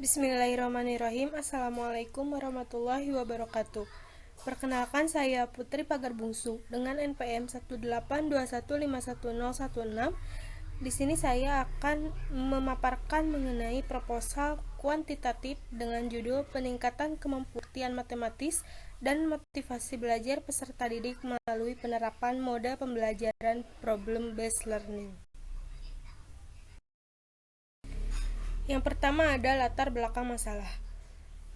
Bismillahirrahmanirrahim. Assalamualaikum warahmatullahi wabarakatuh. Perkenalkan, saya Putri Pagar Bungsu dengan NPM 182151016. Di sini saya akan memaparkan mengenai proposal kuantitatif dengan judul Peningkatan Kemampuan Matematis dan Motivasi Belajar Peserta Didik melalui Penerapan Moda Pembelajaran Problem Based Learning. Yang pertama ada latar belakang masalah.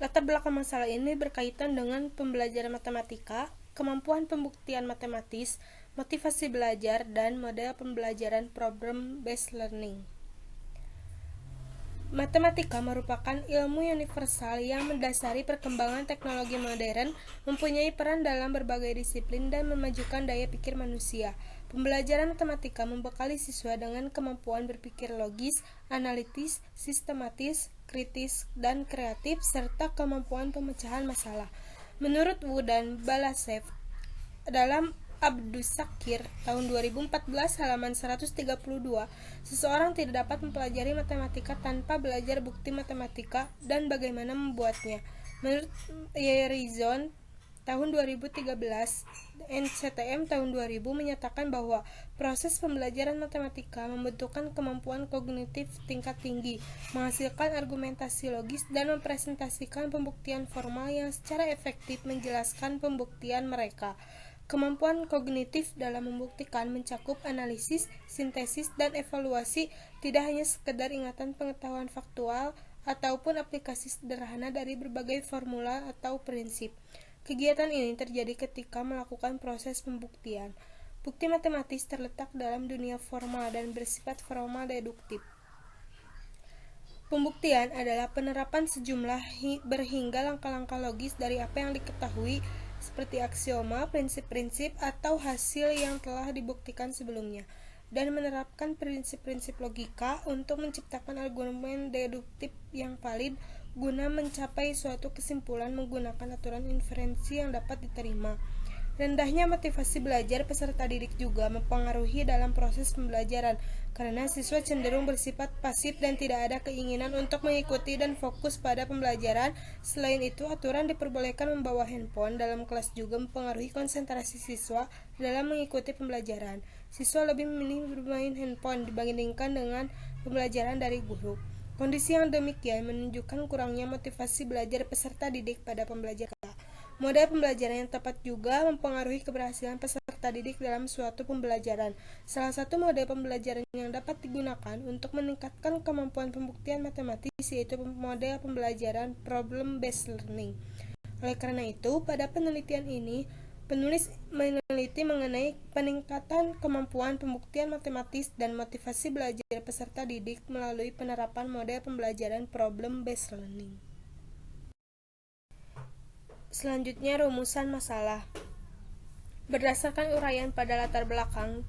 Latar belakang masalah ini berkaitan dengan pembelajaran matematika, kemampuan pembuktian matematis, motivasi belajar, dan model pembelajaran problem based learning. Matematika merupakan ilmu universal yang mendasari perkembangan teknologi modern, mempunyai peran dalam berbagai disiplin dan memajukan daya pikir manusia. Pembelajaran matematika membekali siswa dengan kemampuan berpikir logis, analitis, sistematis, kritis, dan kreatif, serta kemampuan pemecahan masalah. Menurut Wu dan Balasev dalam Abdusakir tahun 2014 halaman 132, seseorang tidak dapat mempelajari matematika tanpa belajar bukti matematika dan bagaimana membuatnya. Menurut Yerizon tahun 2013, NCTM tahun 2000 menyatakan bahwa proses pembelajaran matematika membentukkan kemampuan kognitif tingkat tinggi, menghasilkan argumentasi logis, dan mempresentasikan pembuktian formal yang secara efektif menjelaskan pembuktian mereka. Kemampuan kognitif dalam membuktikan mencakup analisis, sintesis, dan evaluasi, tidak hanya sekedar ingatan pengetahuan faktual ataupun aplikasi sederhana dari berbagai formula atau prinsip. Kegiatan ini terjadi ketika melakukan proses pembuktian. Bukti matematis terletak dalam dunia formal dan bersifat formal deduktif. Pembuktian adalah penerapan sejumlah berhingga langkah-langkah logis dari apa yang diketahui, seperti aksioma, prinsip-prinsip, atau hasil yang telah dibuktikan sebelumnya, dan menerapkan prinsip-prinsip logika untuk menciptakan argumen deduktif yang valid guna mencapai suatu kesimpulan menggunakan aturan inferensi yang dapat diterima. Rendahnya motivasi belajar peserta didik juga mempengaruhi dalam proses pembelajaran, karena siswa cenderung bersifat pasif dan tidak ada keinginan untuk mengikuti dan fokus pada pembelajaran. Selain itu, aturan diperbolehkan membawa handphone dalam kelas juga mempengaruhi konsentrasi siswa dalam mengikuti pembelajaran. Siswa lebih memilih bermain handphone dibandingkan dengan pembelajaran dari guru. Kondisi yang demikian menunjukkan kurangnya motivasi belajar peserta didik pada pembelajaran. Model pembelajaran yang tepat juga mempengaruhi keberhasilan peserta didik dalam suatu pembelajaran. Salah satu model pembelajaran yang dapat digunakan untuk meningkatkan kemampuan pembuktian matematis yaitu model pembelajaran problem based learning. Oleh karena itu, pada penelitian ini, penulis meneliti mengenai peningkatan kemampuan pembuktian matematis dan motivasi belajar peserta didik melalui penerapan model pembelajaran problem based learning. Selanjutnya, rumusan masalah. Berdasarkan uraian pada latar belakang,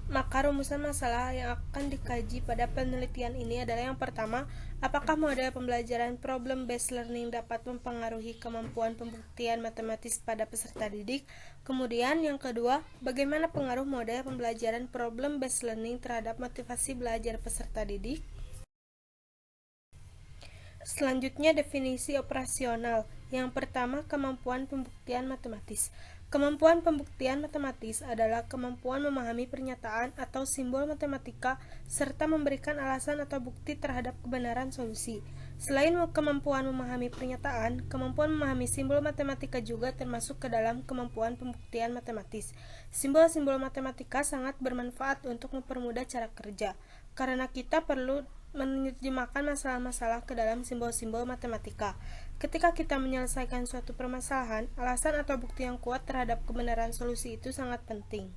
maka rumusan masalah yang akan dikaji pada penelitian ini adalah: yang pertama, apakah model pembelajaran problem based learning dapat mempengaruhi kemampuan pembuktian matematis pada peserta didik. Kemudian yang kedua, bagaimana pengaruh model pembelajaran problem based learning terhadap motivasi belajar peserta didik. Selanjutnya, definisi operasional. Yang pertama, kemampuan pembuktian matematis. Kemampuan pembuktian matematis adalah kemampuan memahami pernyataan atau simbol matematika serta memberikan alasan atau bukti terhadap kebenaran solusi. Selain kemampuan memahami pernyataan, kemampuan memahami simbol matematika juga termasuk ke dalam kemampuan pembuktian matematis. Simbol-simbol matematika sangat bermanfaat untuk mempermudah cara kerja, karena kita perlu menerjemahkan masalah-masalah ke dalam simbol-simbol matematika. Ketika kita menyelesaikan suatu permasalahan, alasan atau bukti yang kuat terhadap kebenaran solusi itu sangat penting.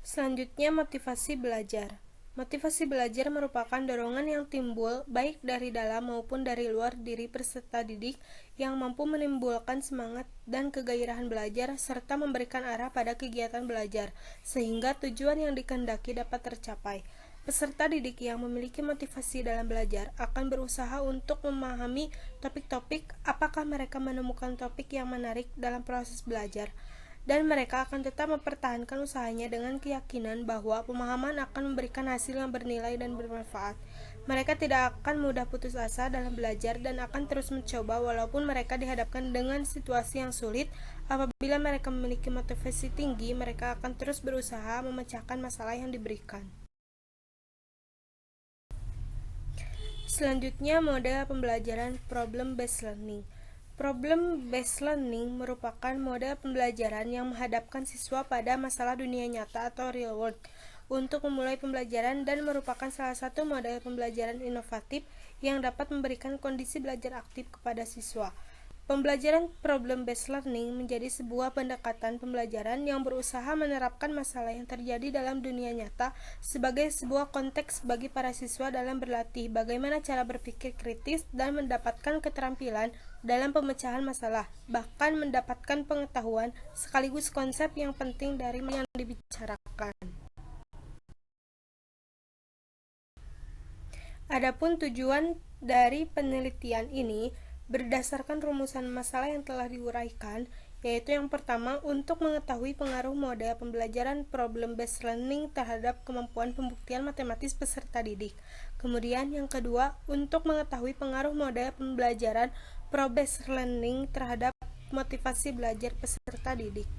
Selanjutnya, motivasi belajar. Motivasi belajar merupakan dorongan yang timbul baik dari dalam maupun dari luar diri peserta didik yang mampu menimbulkan semangat dan kegairahan belajar serta memberikan arah pada kegiatan belajar sehingga tujuan yang dikehendaki dapat tercapai. Peserta didik yang memiliki motivasi dalam belajar akan berusaha untuk memahami topik-topik. Apakah mereka menemukan topik yang menarik dalam proses belajar? dan mereka akan tetap mempertahankan usahanya dengan keyakinan bahwa pemahaman akan memberikan hasil yang bernilai dan bermanfaat. Mereka tidak akan mudah putus asa dalam belajar dan akan terus mencoba walaupun mereka dihadapkan dengan situasi yang sulit. Apabila mereka memiliki motivasi tinggi, mereka akan terus berusaha memecahkan masalah yang diberikan. Selanjutnya, model pembelajaran problem-based learning. Problem-based learning merupakan model pembelajaran yang menghadapkan siswa pada masalah dunia nyata atau real world untuk memulai pembelajaran dan merupakan salah satu model pembelajaran inovatif yang dapat memberikan kondisi belajar aktif kepada siswa. Pembelajaran problem-based learning menjadi sebuah pendekatan pembelajaran yang berusaha menerapkan masalah yang terjadi dalam dunia nyata sebagai sebuah konteks bagi para siswa dalam berlatih bagaimana cara berpikir kritis dan mendapatkan keterampilan dalam pemecahan masalah, bahkan mendapatkan pengetahuan sekaligus konsep yang penting dari yang dibicarakan. Adapun tujuan dari penelitian ini berdasarkan rumusan masalah yang telah diuraikan, yaitu yang pertama, untuk mengetahui pengaruh model pembelajaran problem-based learning terhadap kemampuan pembuktian matematis peserta didik. Kemudian yang kedua, untuk mengetahui pengaruh model pembelajaran problem-based learning terhadap motivasi belajar peserta didik.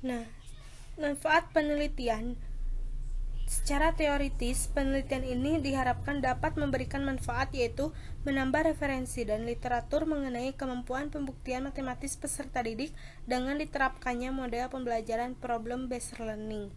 Nah, manfaat penelitian. Secara teoritis, penelitian ini diharapkan dapat memberikan manfaat, yaitu menambah referensi dan literatur mengenai kemampuan pembuktian matematis peserta didik dengan diterapkannya model pembelajaran problem-based learning.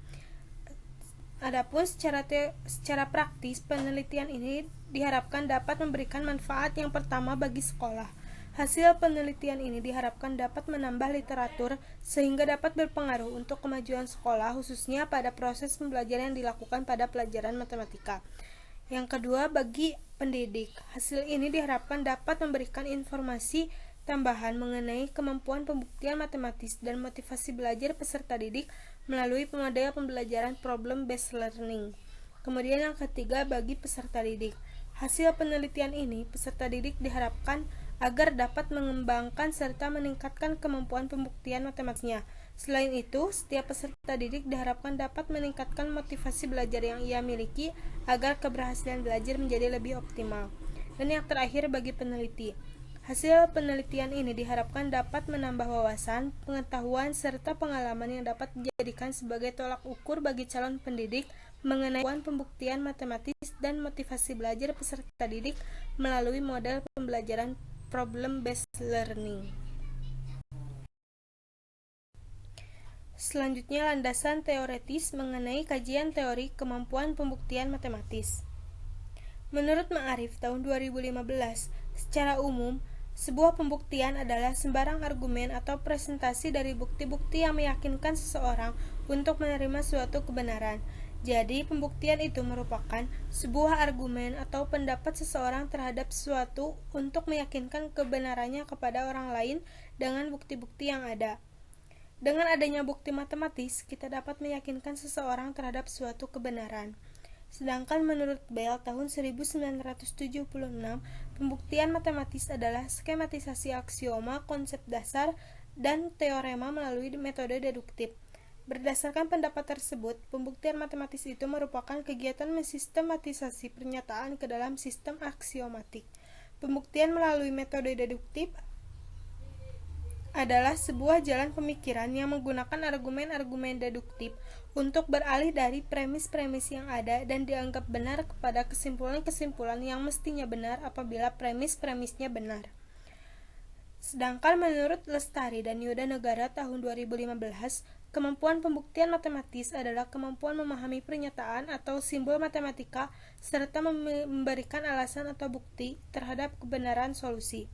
Adapun secara praktis, penelitian ini diharapkan dapat memberikan manfaat yang pertama bagi sekolah. Hasil penelitian ini diharapkan dapat menambah literatur sehingga dapat berpengaruh untuk kemajuan sekolah, khususnya pada proses pembelajaran yang dilakukan pada pelajaran matematika. Yang kedua, bagi pendidik, hasil ini diharapkan dapat memberikan informasi tambahan mengenai kemampuan pembuktian matematis dan motivasi belajar peserta didik melalui model pembelajaran problem-based learning. Kemudian yang ketiga, bagi peserta didik, hasil penelitian ini peserta didik diharapkan agar dapat mengembangkan serta meningkatkan kemampuan pembuktian matematisnya. Selain itu, setiap peserta didik diharapkan dapat meningkatkan motivasi belajar yang ia miliki agar keberhasilan belajar menjadi lebih optimal. Dan yang terakhir, bagi peneliti, hasil penelitian ini diharapkan dapat menambah wawasan, pengetahuan, serta pengalaman yang dapat dijadikan sebagai tolak ukur bagi calon pendidik mengenai kemampuan pembuktian matematis dan motivasi belajar peserta didik melalui model pembelajaran problem-based learning. Selanjutnya, landasan teoretis mengenai kajian teori kemampuan pembuktian matematis. Menurut Ma'arif tahun 2015, secara umum, sebuah pembuktian adalah sembarang argumen atau presentasi dari bukti-bukti yang meyakinkan seseorang untuk menerima suatu kebenaran. Jadi, pembuktian itu merupakan sebuah argumen atau pendapat seseorang terhadap sesuatu untuk meyakinkan kebenarannya kepada orang lain dengan bukti-bukti yang ada. Dengan adanya bukti matematis, kita dapat meyakinkan seseorang terhadap suatu kebenaran. Sedangkan menurut Bell tahun 1976, pembuktian matematis adalah skematisasi aksioma, konsep dasar, dan teorema melalui metode deduktif. Berdasarkan pendapat tersebut, pembuktian matematis itu merupakan kegiatan mensistematisasi pernyataan ke dalam sistem aksiomatik. Pembuktian melalui metode deduktif adalah sebuah jalan pemikiran yang menggunakan argumen-argumen deduktif untuk beralih dari premis-premis yang ada dan dianggap benar kepada kesimpulan-kesimpulan yang mestinya benar apabila premis-premisnya benar. Sedangkan menurut Lestari dan Yuda Negara tahun 2015, kemampuan pembuktian matematis adalah kemampuan memahami pernyataan atau simbol matematika serta memberikan alasan atau bukti terhadap kebenaran solusi.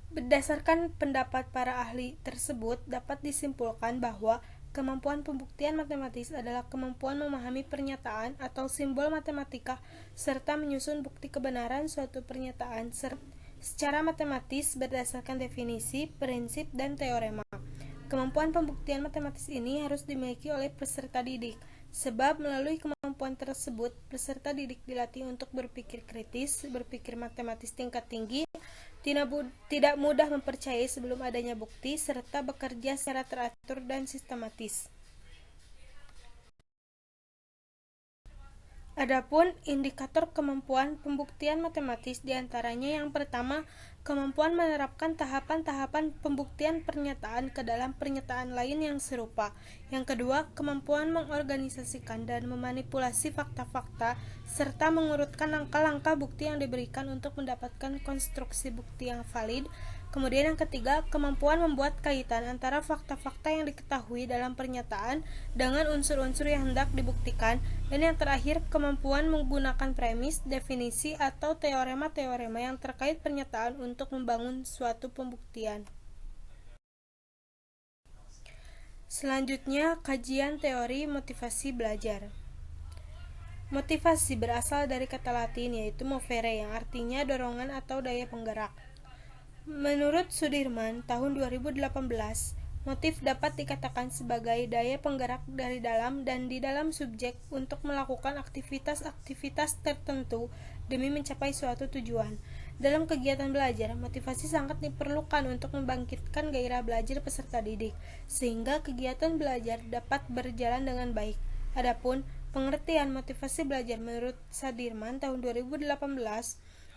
Berdasarkan pendapat para ahli tersebut, dapat disimpulkan bahwa kemampuan pembuktian matematis adalah kemampuan memahami pernyataan atau simbol matematika serta menyusun bukti kebenaran suatu pernyataan secara matematis berdasarkan definisi, prinsip, dan teorema. Kemampuan pembuktian matematis ini harus dimiliki oleh peserta didik, sebab melalui kemampuan tersebut, peserta didik dilatih untuk berpikir kritis, berpikir matematis tingkat tinggi, tidak mudah mempercayai sebelum adanya bukti, serta bekerja secara teratur dan sistematis. Adapun indikator kemampuan pembuktian matematis diantaranya yang pertama, kemampuan menerapkan tahapan-tahapan pembuktian pernyataan ke dalam pernyataan lain yang serupa. Yang kedua, kemampuan mengorganisasikan dan memanipulasi fakta-fakta serta mengurutkan langkah-langkah bukti yang diberikan untuk mendapatkan konstruksi bukti yang valid. Kemudian yang ketiga, kemampuan membuat kaitan antara fakta-fakta yang diketahui dalam pernyataan dengan unsur-unsur yang hendak dibuktikan. Dan yang terakhir, kemampuan menggunakan premis, definisi, atau teorema-teorema yang terkait pernyataan untuk membangun suatu pembuktian. Selanjutnya, kajian teori motivasi belajar. Motivasi berasal dari kata Latin yaitu movere yang artinya dorongan atau daya penggerak. Menurut Sudirman, tahun 2018, motif dapat dikatakan sebagai daya penggerak dari dalam dan di dalam subjek untuk melakukan aktivitas-aktivitas tertentu demi mencapai suatu tujuan. Dalam kegiatan belajar, motivasi sangat diperlukan untuk membangkitkan gairah belajar peserta didik, sehingga kegiatan belajar dapat berjalan dengan baik. Adapun pengertian motivasi belajar menurut Sudirman tahun 2018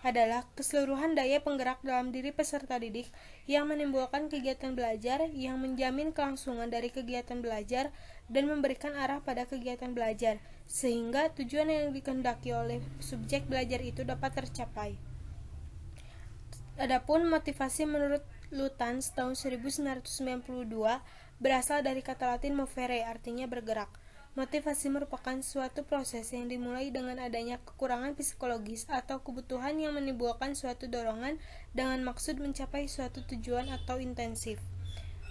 adalah keseluruhan daya penggerak dalam diri peserta didik yang menimbulkan kegiatan belajar, yang menjamin kelangsungan dari kegiatan belajar dan memberikan arah pada kegiatan belajar, sehingga tujuan yang dikehendaki oleh subjek belajar itu dapat tercapai. Adapun motivasi menurut Lutyens tahun 1992 berasal dari kata Latin movere, artinya bergerak. Motivasi merupakan suatu proses yang dimulai dengan adanya kekurangan psikologis atau kebutuhan yang menimbulkan suatu dorongan dengan maksud mencapai suatu tujuan atau intensif.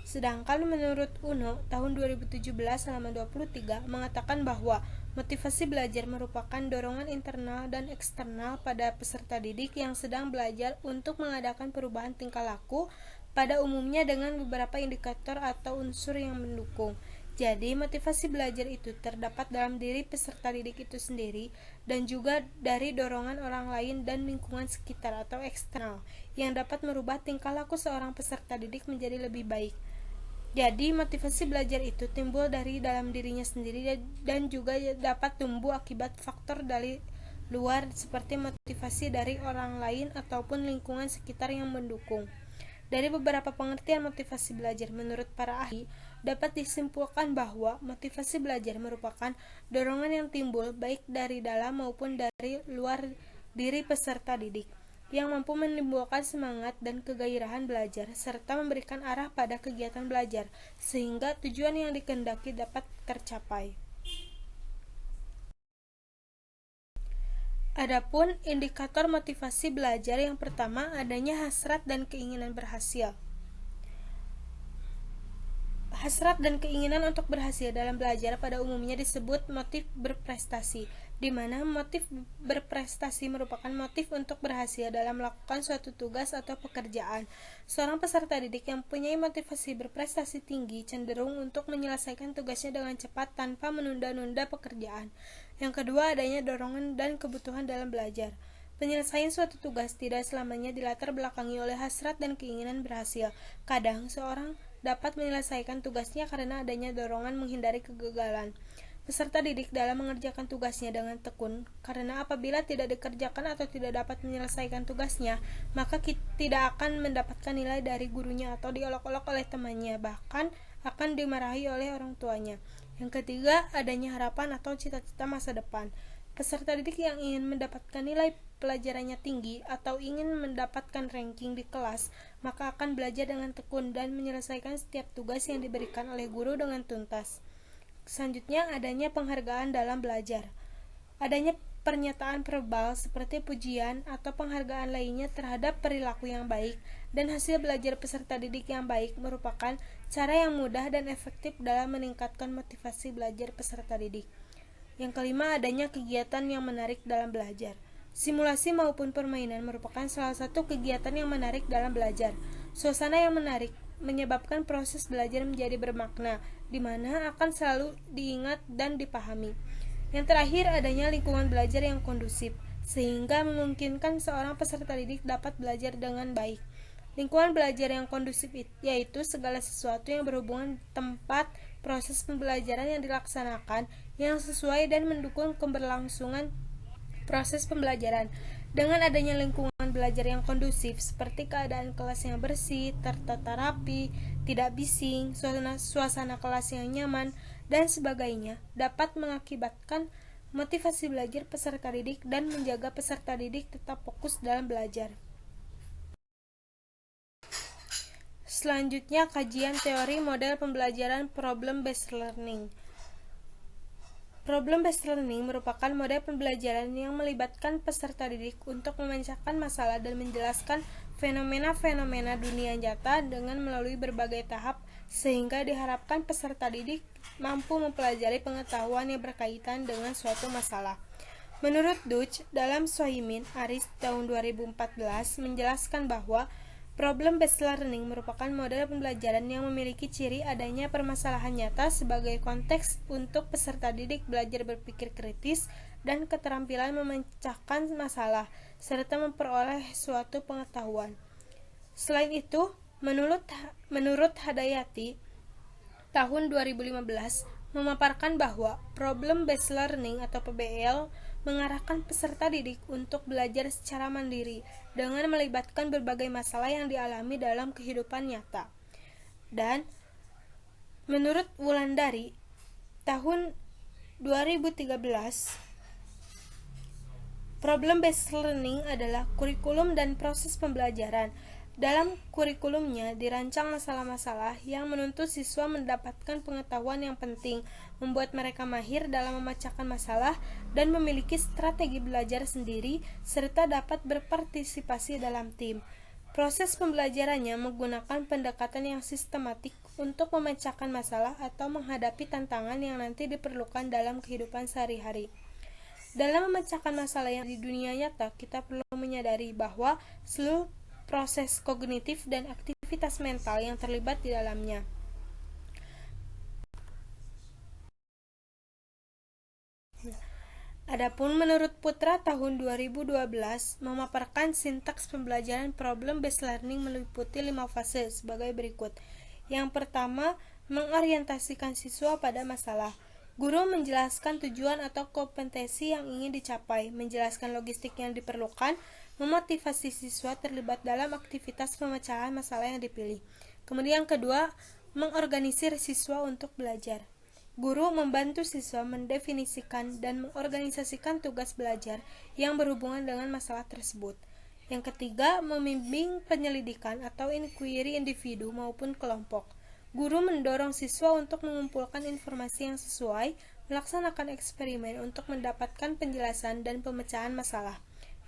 Sedangkan menurut UNO tahun 2017 halaman 23 mengatakan bahwa motivasi belajar merupakan dorongan internal dan eksternal pada peserta didik yang sedang belajar untuk mengadakan perubahan tingkah laku, pada umumnya dengan beberapa indikator atau unsur yang mendukung. Jadi, motivasi belajar itu terdapat dalam diri peserta didik itu sendiri dan juga dari dorongan orang lain dan lingkungan sekitar atau eksternal yang dapat merubah tingkah laku seorang peserta didik menjadi lebih baik. Jadi, motivasi belajar itu timbul dari dalam dirinya sendiri dan juga dapat tumbuh akibat faktor dari luar seperti motivasi dari orang lain ataupun lingkungan sekitar yang mendukung. Dari beberapa pengertian motivasi belajar menurut para ahli, dapat disimpulkan bahwa motivasi belajar merupakan dorongan yang timbul baik dari dalam maupun dari luar diri peserta didik, yang mampu menimbulkan semangat dan kegairahan belajar, serta memberikan arah pada kegiatan belajar, sehingga tujuan yang dikehendaki dapat tercapai. Adapun indikator motivasi belajar yang pertama adanya hasrat dan keinginan berhasil. Hasrat dan keinginan untuk berhasil dalam belajar pada umumnya disebut motif berprestasi, di mana motif berprestasi merupakan motif untuk berhasil dalam melakukan suatu tugas atau pekerjaan. Seorang peserta didik yang mempunyai motivasi berprestasi tinggi cenderung untuk menyelesaikan tugasnya dengan cepat tanpa menunda-nunda pekerjaan. Yang kedua, adanya dorongan dan kebutuhan dalam belajar. Penyelesaian suatu tugas tidak selamanya dilatar belakangi oleh hasrat dan keinginan berhasil. Kadang, seorang dapat menyelesaikan tugasnya karena adanya dorongan menghindari kegagalan. Peserta didik dalam mengerjakan tugasnya dengan tekun, karena apabila tidak dikerjakan atau tidak dapat menyelesaikan tugasnya, maka tidak akan mendapatkan nilai dari gurunya atau diolok-olok oleh temannya, bahkan akan dimarahi oleh orang tuanya. Yang ketiga, adanya harapan atau cita-cita masa depan. Peserta didik yang ingin mendapatkan nilai pelajarannya tinggi atau ingin mendapatkan ranking di kelas, maka akan belajar dengan tekun dan menyelesaikan setiap tugas yang diberikan oleh guru dengan tuntas. Selanjutnya, adanya penghargaan dalam belajar. Adanya pernyataan verbal seperti pujian atau penghargaan lainnya terhadap perilaku yang baik dan hasil belajar peserta didik yang baik merupakan cara yang mudah dan efektif dalam meningkatkan motivasi belajar peserta didik. Yang kelima, adanya kegiatan yang menarik dalam belajar. Simulasi maupun permainan merupakan salah satu kegiatan yang menarik dalam belajar. Suasana yang menarik menyebabkan proses belajar menjadi bermakna, di mana akan selalu diingat dan dipahami. Yang terakhir, adanya lingkungan belajar yang kondusif. sehingga memungkinkan seorang peserta didik dapat belajar dengan baik. Lingkungan belajar yang kondusif yaitu segala sesuatu yang berhubungan tempat proses pembelajaran yang dilaksanakan yang sesuai dan mendukung keberlangsungan proses pembelajaran. Dengan adanya lingkungan belajar yang kondusif seperti keadaan kelas yang bersih, tertata rapi, tidak bising, suasana kelas yang nyaman, dan sebagainya dapat mengakibatkan motivasi belajar peserta didik dan menjaga peserta didik tetap fokus dalam belajar. Selanjutnya, kajian teori model pembelajaran problem-based learning. Problem-based learning merupakan model pembelajaran yang melibatkan peserta didik untuk memecahkan masalah dan menjelaskan fenomena-fenomena dunia nyata dengan melalui berbagai tahap, sehingga diharapkan peserta didik mampu mempelajari pengetahuan yang berkaitan dengan suatu masalah. Menurut Deutsch, dalam Sohimin Aris tahun 2014 menjelaskan bahwa problem-based learning merupakan model pembelajaran yang memiliki ciri adanya permasalahan nyata sebagai konteks untuk peserta didik belajar berpikir kritis dan keterampilan memecahkan masalah, serta memperoleh suatu pengetahuan. Selain itu, menurut Hadayati, tahun 2015 memaparkan bahwa problem-based learning atau PBL mengarahkan peserta didik untuk belajar secara mandiri dengan melibatkan berbagai masalah yang dialami dalam kehidupan nyata. Dan menurut Wulandari, tahun 2013, problem-based learning adalah kurikulum dan proses pembelajaran. Dalam kurikulumnya dirancang masalah-masalah yang menuntut siswa mendapatkan pengetahuan yang penting, membuat mereka mahir dalam memecahkan masalah dan memiliki strategi belajar sendiri, serta dapat berpartisipasi dalam tim. Proses pembelajarannya menggunakan pendekatan yang sistematik untuk memecahkan masalah atau menghadapi tantangan yang nanti diperlukan dalam kehidupan sehari-hari. Dalam memecahkan masalah yang di dunia nyata, kita perlu menyadari bahwa seluruh proses kognitif dan aktivitas mental yang terlibat di dalamnya. Adapun menurut Putra tahun 2012 memaparkan sintaks pembelajaran problem-based learning meliputi 5 fase sebagai berikut. Yang pertama, mengorientasikan siswa pada masalah. Guru menjelaskan tujuan atau kompetensi yang ingin dicapai, menjelaskan logistik yang diperlukan, memotivasi siswa terlibat dalam aktivitas pemecahan masalah yang dipilih. Kemudian kedua, mengorganisir siswa untuk belajar. Guru membantu siswa mendefinisikan dan mengorganisasikan tugas belajar yang berhubungan dengan masalah tersebut. Yang ketiga, membimbing penyelidikan atau inquiry individu maupun kelompok. Guru mendorong siswa untuk mengumpulkan informasi yang sesuai, melaksanakan eksperimen untuk mendapatkan penjelasan dan pemecahan masalah.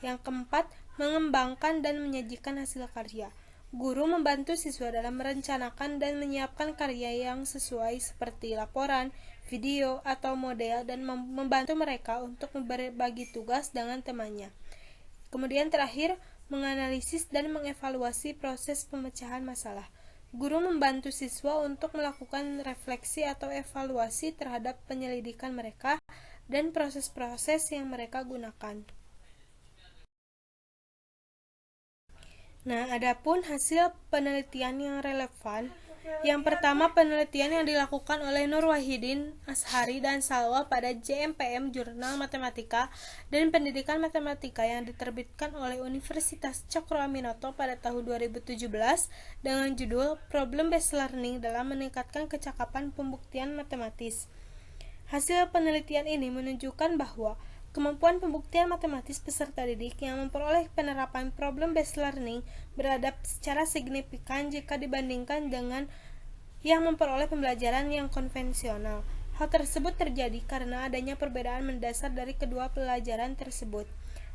Yang keempat, mengembangkan dan menyajikan hasil karya. Guru membantu siswa dalam merencanakan dan menyiapkan karya yang sesuai seperti laporan, video, atau model dan membantu mereka untuk berbagi tugas dengan temannya. Kemudian terakhir, menganalisis dan mengevaluasi proses pemecahan masalah. Guru membantu siswa untuk melakukan refleksi atau evaluasi terhadap penyelidikan mereka dan proses-proses yang mereka gunakan. Nah, adapun hasil penelitian yang relevan, yang pertama penelitian yang dilakukan oleh Nur Wahidin, Ashari, dan Salwa pada JMPM Jurnal Matematika dan Pendidikan Matematika yang diterbitkan oleh Universitas Cokro Aminoto pada tahun 2017 dengan judul Problem-Based Learning dalam Meningkatkan Kecakapan Pembuktian Matematis. Hasil penelitian ini menunjukkan bahwa kemampuan pembuktian matematis peserta didik yang memperoleh penerapan problem-based learning beradab secara signifikan jika dibandingkan dengan yang memperoleh pembelajaran yang konvensional. Hal tersebut terjadi karena adanya perbedaan mendasar dari kedua pelajaran tersebut.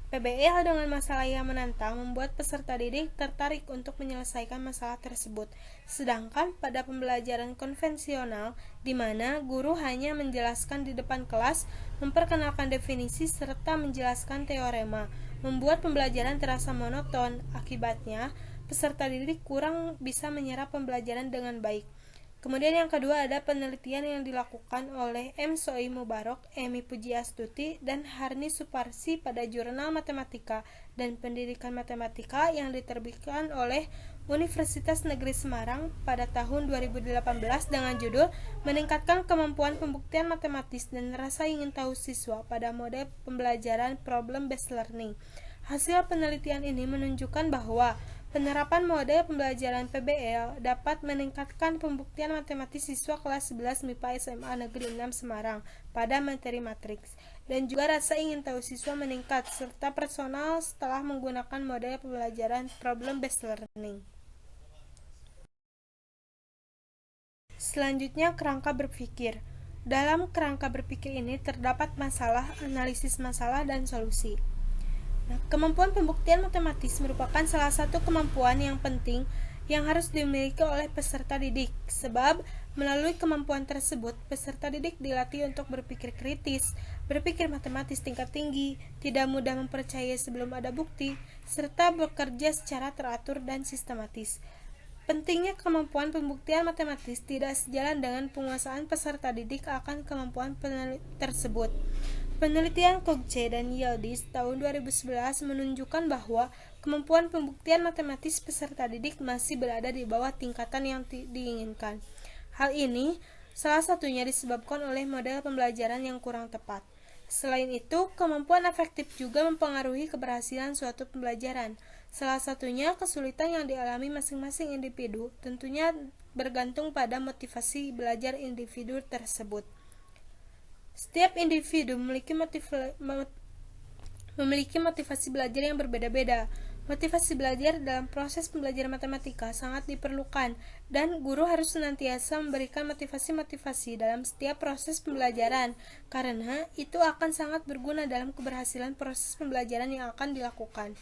PBL dengan masalah yang menantang membuat peserta didik tertarik untuk menyelesaikan masalah tersebut. Sedangkan pada pembelajaran konvensional, di mana guru hanya menjelaskan di depan kelas, memperkenalkan definisi serta menjelaskan teorema, membuat pembelajaran terasa monoton. Akibatnya, peserta didik kurang bisa menyerap pembelajaran dengan baik. Kemudian yang kedua ada penelitian yang dilakukan oleh M. Soi Mubarok, Emi Pujiastuti, dan Harni Suparsi pada Jurnal Matematika dan Pendidikan Matematika yang diterbitkan oleh Universitas Negeri Semarang pada tahun 2018 dengan judul Meningkatkan Kemampuan Pembuktian Matematis dan Rasa Ingin Tahu Siswa pada Mode Pembelajaran Problem Based Learning. Hasil penelitian ini menunjukkan bahwa penerapan model pembelajaran PBL dapat meningkatkan pembuktian matematis siswa kelas 11 MIPA SMA Negeri 6 Semarang pada materi matriks, dan juga rasa ingin tahu siswa meningkat serta personal setelah menggunakan model pembelajaran problem based learning. Selanjutnya, kerangka berpikir. Dalam kerangka berpikir ini terdapat masalah, analisis masalah, dan solusi. Nah, kemampuan pembuktian matematis merupakan salah satu kemampuan yang penting yang harus dimiliki oleh peserta didik, sebab melalui kemampuan tersebut peserta didik dilatih untuk berpikir kritis, berpikir matematis tingkat tinggi, tidak mudah mempercayai sebelum ada bukti, serta bekerja secara teratur dan sistematis. Pentingnya kemampuan pembuktian matematis tidak sejalan dengan penguasaan peserta didik akan kemampuan tersebut. Penelitian Kogce dan Yildiz tahun 2011 menunjukkan bahwa kemampuan pembuktian matematis peserta didik masih berada di bawah tingkatan yang diinginkan. Hal ini salah satunya disebabkan oleh model pembelajaran yang kurang tepat. Selain itu, kemampuan efektif juga mempengaruhi keberhasilan suatu pembelajaran. Salah satunya kesulitan yang dialami masing-masing individu tentunya bergantung pada motivasi belajar individu tersebut. Setiap individu memiliki motivasi belajar yang berbeda-beda. Motivasi belajar dalam proses pembelajaran matematika sangat diperlukan, dan guru harus senantiasa memberikan motivasi-motivasi dalam setiap proses pembelajaran, karena itu akan sangat berguna dalam keberhasilan proses pembelajaran yang akan dilakukan.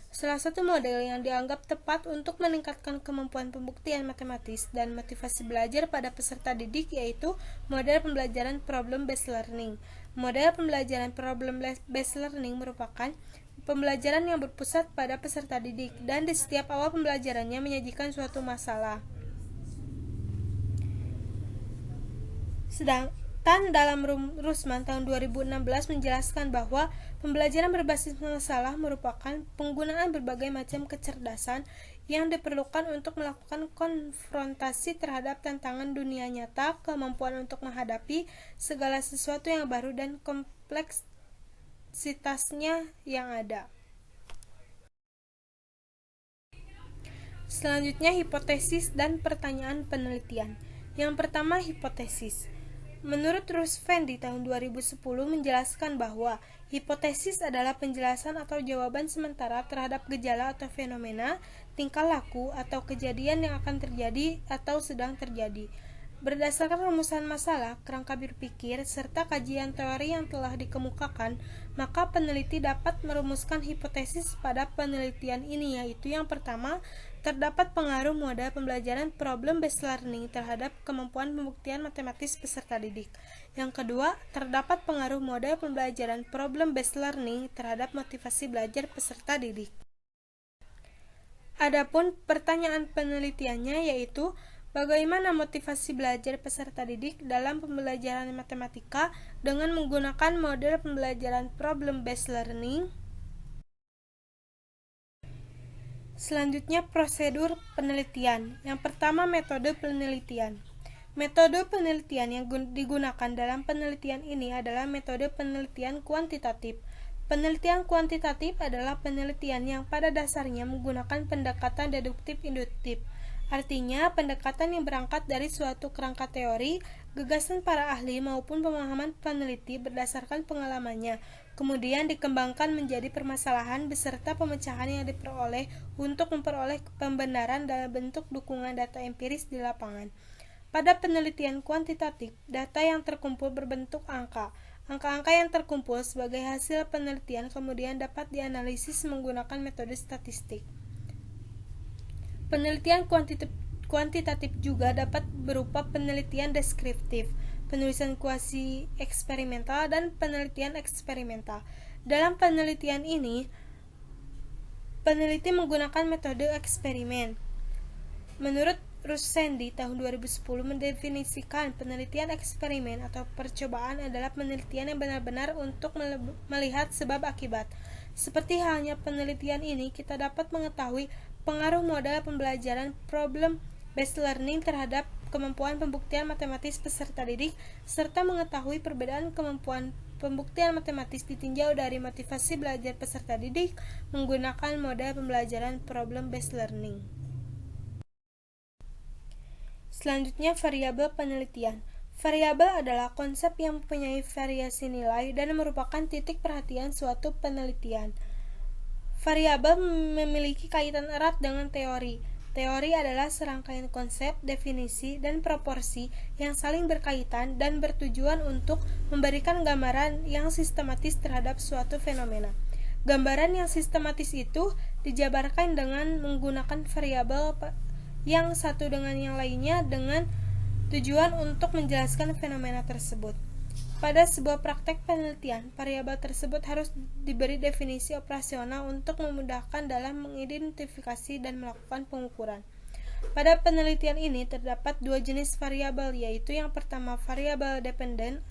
Salah satu model yang dianggap tepat untuk meningkatkan kemampuan pembuktian matematis dan motivasi belajar pada peserta didik yaitu model pembelajaran problem-based learning. Model pembelajaran problem-based learning merupakan pembelajaran yang berpusat pada peserta didik dan di setiap awal pembelajarannya menyajikan suatu masalah. Sedangkan dalam Rusman tahun 2016 menjelaskan bahwa pembelajaran berbasis masalah merupakan penggunaan berbagai macam kecerdasan yang diperlukan untuk melakukan konfrontasi terhadap tantangan dunia nyata, kemampuan untuk menghadapi segala sesuatu yang baru dan kompleksitasnya yang ada. Selanjutnya, hipotesis dan pertanyaan penelitian. Yang pertama, hipotesis. Menurut Rusvendi tahun 2010 menjelaskan bahwa hipotesis adalah penjelasan atau jawaban sementara terhadap gejala atau fenomena, tingkah laku, atau kejadian yang akan terjadi atau sedang terjadi. Berdasarkan rumusan masalah, kerangka berpikir, serta kajian teori yang telah dikemukakan, maka peneliti dapat merumuskan hipotesis pada penelitian ini, yaitu yang pertama, terdapat pengaruh model pembelajaran problem-based learning terhadap kemampuan pembuktian matematis peserta didik. Yang kedua, terdapat pengaruh model pembelajaran problem-based learning terhadap motivasi belajar peserta didik. Adapun pertanyaan penelitiannya yaitu bagaimana motivasi belajar peserta didik dalam pembelajaran matematika dengan menggunakan model pembelajaran problem-based learning. Selanjutnya, prosedur penelitian. Yang pertama, metode penelitian. Metode penelitian yang digunakan dalam penelitian ini adalah metode penelitian kuantitatif. Penelitian kuantitatif adalah penelitian yang pada dasarnya menggunakan pendekatan deduktif-induktif. Artinya, pendekatan yang berangkat dari suatu kerangka teori, gagasan para ahli maupun pemahaman peneliti berdasarkan pengalamannya, kemudian dikembangkan menjadi permasalahan beserta pemecahan yang diperoleh untuk memperoleh pembenaran dalam bentuk dukungan data empiris di lapangan. Pada penelitian kuantitatif, data yang terkumpul berbentuk angka. Angka-angka yang terkumpul sebagai hasil penelitian kemudian dapat dianalisis menggunakan metode statistik. Penelitian kuantitatif juga dapat berupa penelitian deskriptif, penulisan kuasi eksperimental, dan penelitian eksperimental. Dalam penelitian ini, peneliti menggunakan metode eksperimen. Menurut Russendi tahun 2010 mendefinisikan penelitian eksperimen atau percobaan adalah penelitian yang benar-benar untuk melihat sebab akibat. Seperti halnya penelitian ini, kita dapat mengetahui pengaruh model pembelajaran problem-based learning terhadap kemampuan pembuktian matematis peserta didik, serta mengetahui perbedaan kemampuan pembuktian matematis ditinjau dari motivasi belajar peserta didik menggunakan model pembelajaran problem-based learning. Selanjutnya, variabel penelitian. Variabel adalah konsep yang mempunyai variasi nilai dan merupakan titik perhatian suatu penelitian. Variabel memiliki kaitan erat dengan teori. Teori adalah serangkaian konsep, definisi, dan proporsi yang saling berkaitan dan bertujuan untuk memberikan gambaran yang sistematis terhadap suatu fenomena. Gambaran yang sistematis itu dijabarkan dengan menggunakan variabel yang satu dengan yang lainnya dengan tujuan untuk menjelaskan fenomena tersebut. Pada sebuah praktek penelitian, variabel tersebut harus diberi definisi operasional untuk memudahkan dalam mengidentifikasi dan melakukan pengukuran. Pada penelitian ini terdapat dua jenis variabel, yaitu yang pertama variabel dependen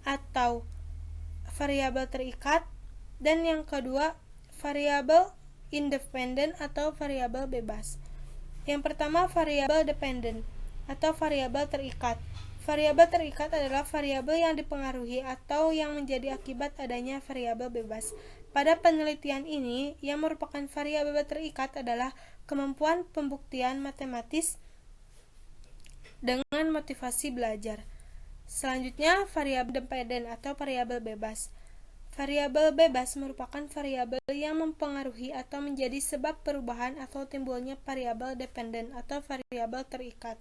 atau variabel terikat, dan yang kedua variabel independen atau variabel bebas. Yang pertama variabel dependen atau variabel terikat. Variabel terikat adalah variabel yang dipengaruhi atau yang menjadi akibat adanya variabel bebas. Pada penelitian ini, yang merupakan variabel terikat adalah kemampuan pembuktian matematis dengan motivasi belajar. Selanjutnya, variabel dependen atau variabel bebas. Variabel bebas merupakan variabel yang mempengaruhi atau menjadi sebab perubahan atau timbulnya variabel dependen atau variabel terikat.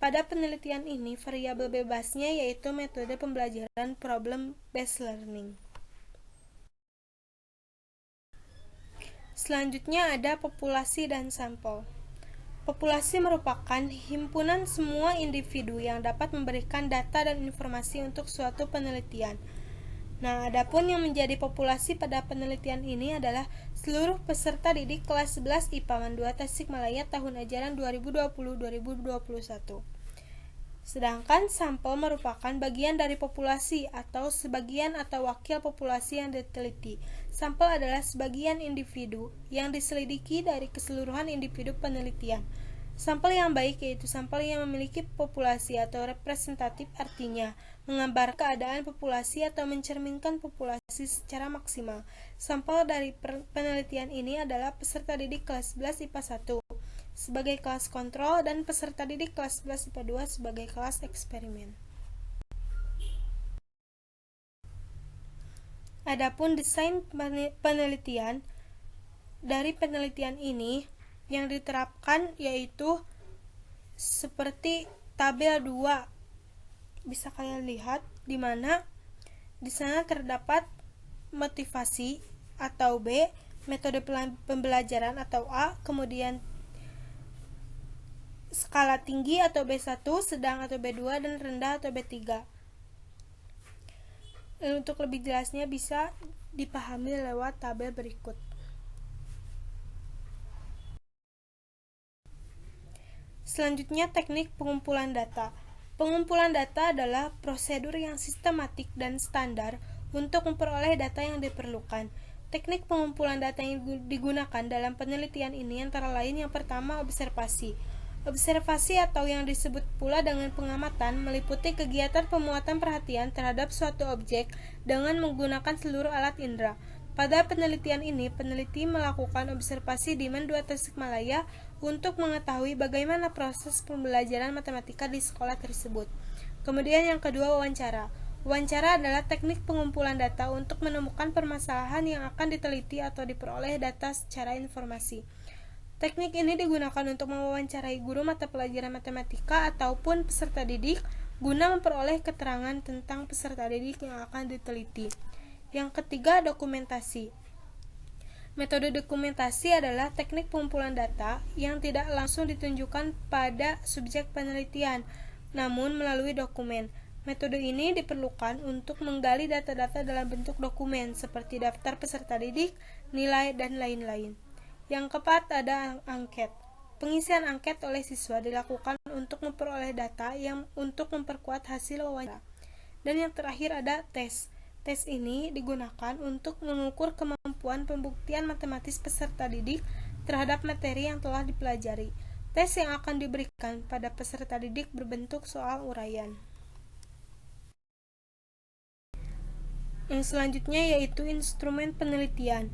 Pada penelitian ini, variabel bebasnya yaitu metode pembelajaran problem-based learning. Selanjutnya ada populasi dan sampel. Populasi merupakan himpunan semua individu yang dapat memberikan data dan informasi untuk suatu penelitian. Nah, adapun yang menjadi populasi pada penelitian ini adalah seluruh peserta didik kelas 11 IPA MAN 2 Tasikmalaya tahun ajaran 2020-2021. Sedangkan sampel merupakan bagian dari populasi atau sebagian atau wakil populasi yang diteliti. Sampel adalah sebagian individu yang diselidiki dari keseluruhan individu penelitian. Sampel yang baik yaitu sampel yang memiliki populasi atau representatif, artinya menggambar keadaan populasi atau mencerminkan populasi secara maksimal. Sampel dari penelitian ini adalah peserta didik kelas 11 IPA 1 sebagai kelas kontrol dan peserta didik kelas 11 IPA 2 sebagai kelas eksperimen. Adapun desain penelitian, dari penelitian ini yang diterapkan yaitu seperti tabel 2. Bisa kalian lihat di mana di sana terdapat motivasi atau B, metode pembelajaran atau A, kemudian skala tinggi atau B1, sedang atau B2, dan rendah atau B3. Untuk lebih jelasnya bisa dipahami lewat tabel berikut. Selanjutnya, teknik pengumpulan data. Pengumpulan data adalah prosedur yang sistematik dan standar untuk memperoleh data yang diperlukan. Teknik pengumpulan data yang digunakan dalam penelitian ini antara lain yang pertama observasi. Observasi atau yang disebut pula dengan pengamatan meliputi kegiatan pemuatan perhatian terhadap suatu objek dengan menggunakan seluruh alat indera. Pada penelitian ini, peneliti melakukan observasi di MAN 2 Tasikmalaya untuk mengetahui bagaimana proses pembelajaran matematika di sekolah tersebut. Kemudian yang kedua, wawancara. Wawancara adalah teknik pengumpulan data untuk menemukan permasalahan yang akan diteliti atau diperoleh data secara informasi. Teknik ini digunakan untuk mewawancarai guru mata pelajaran matematika ataupun peserta didik guna memperoleh keterangan tentang peserta didik yang akan diteliti. Yang ketiga, dokumentasi. Metode dokumentasi adalah teknik pengumpulan data yang tidak langsung ditunjukkan pada subjek penelitian, namun melalui dokumen. Metode ini diperlukan untuk menggali data-data dalam bentuk dokumen seperti daftar peserta didik, nilai, dan lain-lain. Yang keempat ada angket. pengisian angket oleh siswa dilakukan untuk memperoleh data yang untuk memperkuat hasil wawancara. Dan yang terakhir ada tes. Tes ini digunakan untuk mengukur kemampuan pembuktian matematis peserta didik terhadap materi yang telah dipelajari. Tes yang akan diberikan pada peserta didik berbentuk soal uraian. Yang selanjutnya yaitu instrumen penelitian.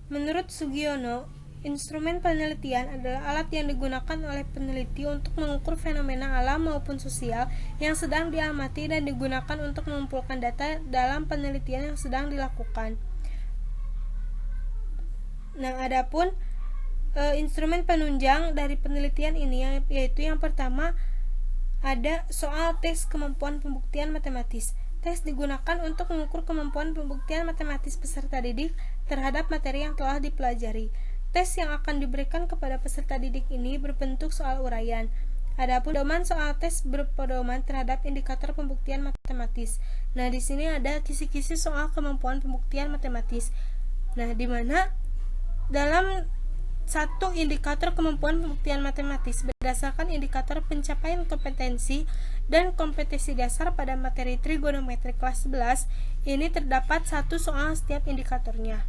Menurut Sugiono, instrumen penelitian adalah alat yang digunakan oleh peneliti untuk mengukur fenomena alam maupun sosial yang sedang diamati dan digunakan untuk mengumpulkan data dalam penelitian yang sedang dilakukan. Nah, adapun instrumen penunjang dari penelitian ini yaitu yang pertama ada soal tes kemampuan pembuktian matematis. Tes digunakan untuk mengukur kemampuan pembuktian matematis peserta didik terhadap materi yang telah dipelajari. Tes yang akan diberikan kepada peserta didik ini berbentuk soal uraian. Adapun pedoman soal tes berpedoman terhadap indikator pembuktian matematis. Nah, di sini ada kisi-kisi soal kemampuan pembuktian matematis. Nah, di mana dalam satu indikator kemampuan pembuktian matematis berdasarkan indikator pencapaian kompetensi dan kompetensi dasar pada materi trigonometri kelas 11 ini terdapat satu soal setiap indikatornya.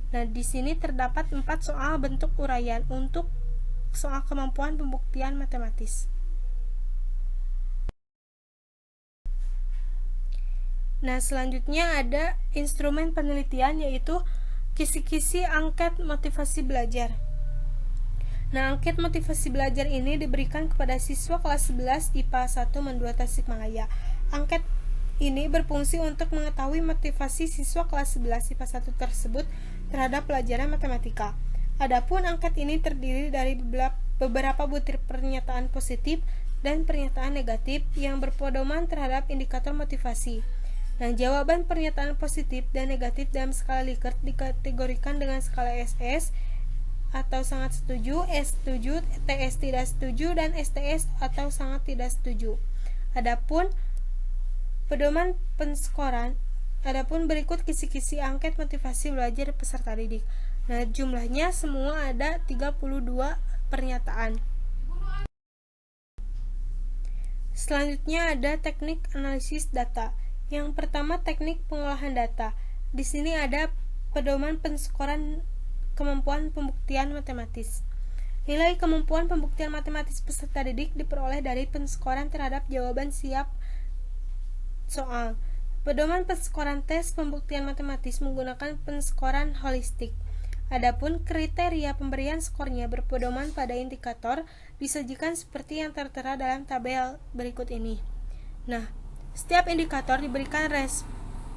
Nah, di sini terdapat 4 soal bentuk uraian untuk soal kemampuan pembuktian matematis. Nah, selanjutnya ada instrumen penelitian yaitu kisi-kisi angket motivasi belajar. Nah, angket motivasi belajar ini diberikan kepada siswa kelas 11 IPA 1 Men 2 Tasikmalaya. Angket ini berfungsi untuk mengetahui motivasi siswa kelas 11 IPA 1 tersebut terhadap pelajaran matematika. Adapun angket ini terdiri dari beberapa butir pernyataan positif dan pernyataan negatif yang berpedoman terhadap indikator motivasi. Nah, jawaban pernyataan positif dan negatif dalam skala Likert dikategorikan dengan skala SS atau sangat setuju, S setuju, TS tidak setuju, dan STS atau sangat tidak setuju. Adapun pedoman penskoran, adapun berikut kisi-kisi angket motivasi belajar peserta didik. Nah, jumlahnya semua ada 32 pernyataan. Selanjutnya ada teknik analisis data. Yang pertama, teknik pengolahan data. Di sini ada pedoman penskoran kemampuan pembuktian matematis. Nilai kemampuan pembuktian matematis peserta didik diperoleh dari penskoran terhadap jawaban siap soal. Pedoman penskoran tes pembuktian matematis menggunakan penskoran holistik. Adapun kriteria pemberian skornya berpedoman pada indikator disajikan seperti yang tertera dalam tabel berikut ini. Nah, setiap indikator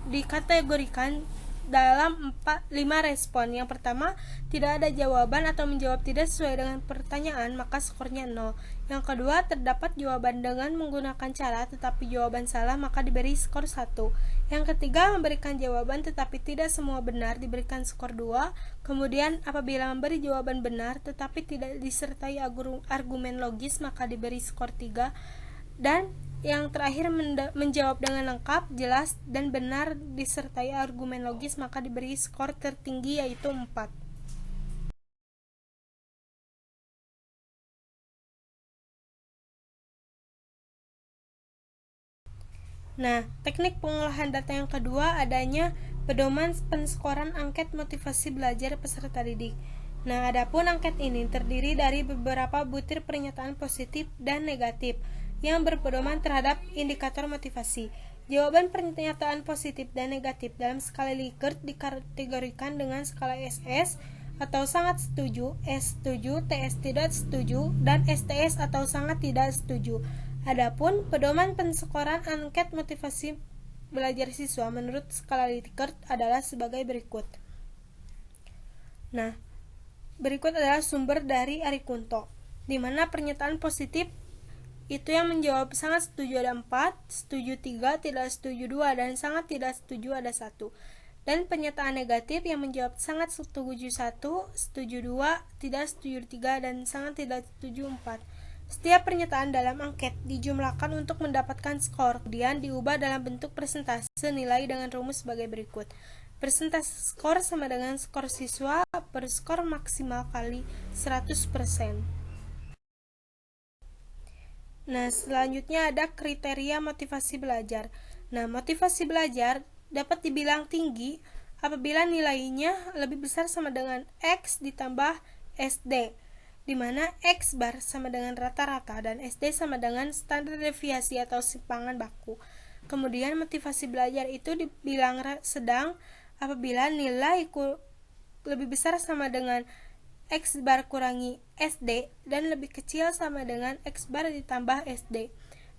dikategorikan dalam 5 respon. Yang pertama, tidak ada jawaban atau menjawab tidak sesuai dengan pertanyaan, maka skornya 0. Yang kedua, terdapat jawaban dengan menggunakan cara tetapi jawaban salah, maka diberi skor 1. Yang ketiga, memberikan jawaban tetapi tidak semua benar, diberikan skor 2. Kemudian, apabila memberi jawaban benar tetapi tidak disertai argumen logis, maka diberi skor 3. Dan yang terakhir, menjawab dengan lengkap, jelas, dan benar disertai argumen logis, maka diberi skor tertinggi yaitu 4. Nah, teknik pengolahan data yang kedua adanya pedoman penskoran angket motivasi belajar peserta didik. Nah, adapun angket ini terdiri dari beberapa butir pernyataan positif dan negatif yang berpedoman terhadap indikator motivasi. Jawaban pernyataan positif dan negatif dalam skala Likert dikategorikan dengan skala SS atau sangat setuju, S setuju, TS tidak setuju, dan STS atau sangat tidak setuju. Adapun pedoman penskoran angket motivasi belajar siswa menurut skala Likert adalah sebagai berikut. Nah, berikut adalah sumber dari Arikunto, di mana pernyataan positif itu yang menjawab sangat setuju ada 4, setuju 3, tidak setuju 2, dan sangat tidak setuju ada 1. Dan pernyataan negatif yang menjawab sangat setuju 1, setuju 2, tidak setuju 3, dan sangat tidak setuju 4. Setiap pernyataan dalam angket dijumlahkan untuk mendapatkan skor, kemudian diubah dalam bentuk persentase nilai dengan rumus sebagai berikut. Persentase skor sama dengan skor siswa per skor maksimal kali 100%. Nah, selanjutnya ada kriteria motivasi belajar. Nah, motivasi belajar dapat dibilang tinggi apabila nilainya lebih besar sama dengan X ditambah SD, di mana X bar sama dengan rata-rata dan SD sama dengan standar deviasi atau simpangan baku. Kemudian motivasi belajar itu dibilang sedang apabila nilai lebih besar sama dengan X bar kurangi SD dan lebih kecil sama dengan X bar ditambah SD.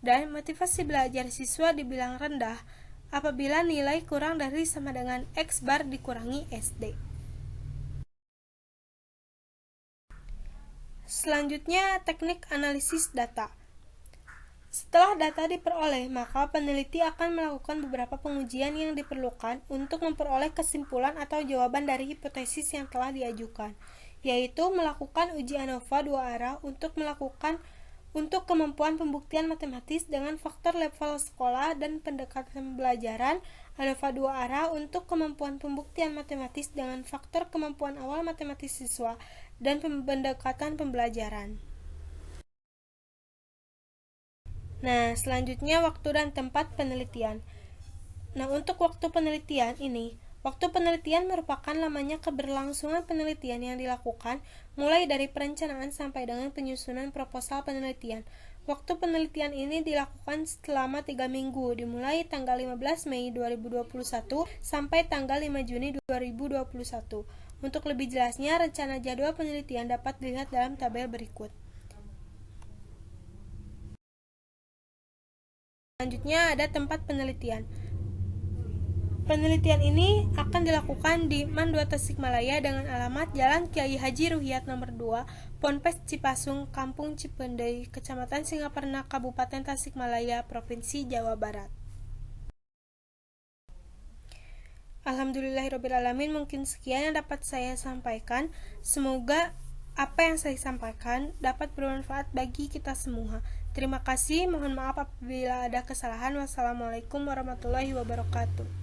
Dan motivasi belajar siswa dibilang rendah apabila nilai kurang dari sama dengan X bar dikurangi SD. Selanjutnya, teknik analisis data. Setelah data diperoleh, maka peneliti akan melakukan beberapa pengujian yang diperlukan untuk memperoleh kesimpulan atau jawaban dari hipotesis yang telah diajukan, yaitu melakukan uji ANOVA dua arah untuk kemampuan pembuktian matematis dengan faktor level sekolah dan pendekatan pembelajaran, ANOVA dua arah untuk kemampuan pembuktian matematis dengan faktor kemampuan awal matematis siswa dan pendekatan pembelajaran. Nah, selanjutnya waktu dan tempat penelitian. Nah, untuk waktu penelitian ini, waktu penelitian merupakan lamanya keberlangsungan penelitian yang dilakukan mulai dari perencanaan sampai dengan penyusunan proposal penelitian. Waktu penelitian ini dilakukan selama 3 minggu, dimulai tanggal 15 Mei 2021 sampai tanggal 5 Juni 2021. Untuk lebih jelasnya, rencana jadwal penelitian dapat dilihat dalam tabel berikut. Selanjutnya ada tempat penelitian. Penelitian ini akan dilakukan di MAN 2 Tasikmalaya dengan alamat Jalan Kiai Haji Ruhiyat nomor 2, Ponpes Cipasung, Kampung Cipendei, Kecamatan Singaparna, Kabupaten Tasikmalaya, Provinsi Jawa Barat. Alhamdulillahirrabbilalamin, mungkin sekian yang dapat saya sampaikan. Semoga apa yang saya sampaikan dapat bermanfaat bagi kita semua. Terima kasih, mohon maaf apabila ada kesalahan. Wassalamualaikum warahmatullahi wabarakatuh.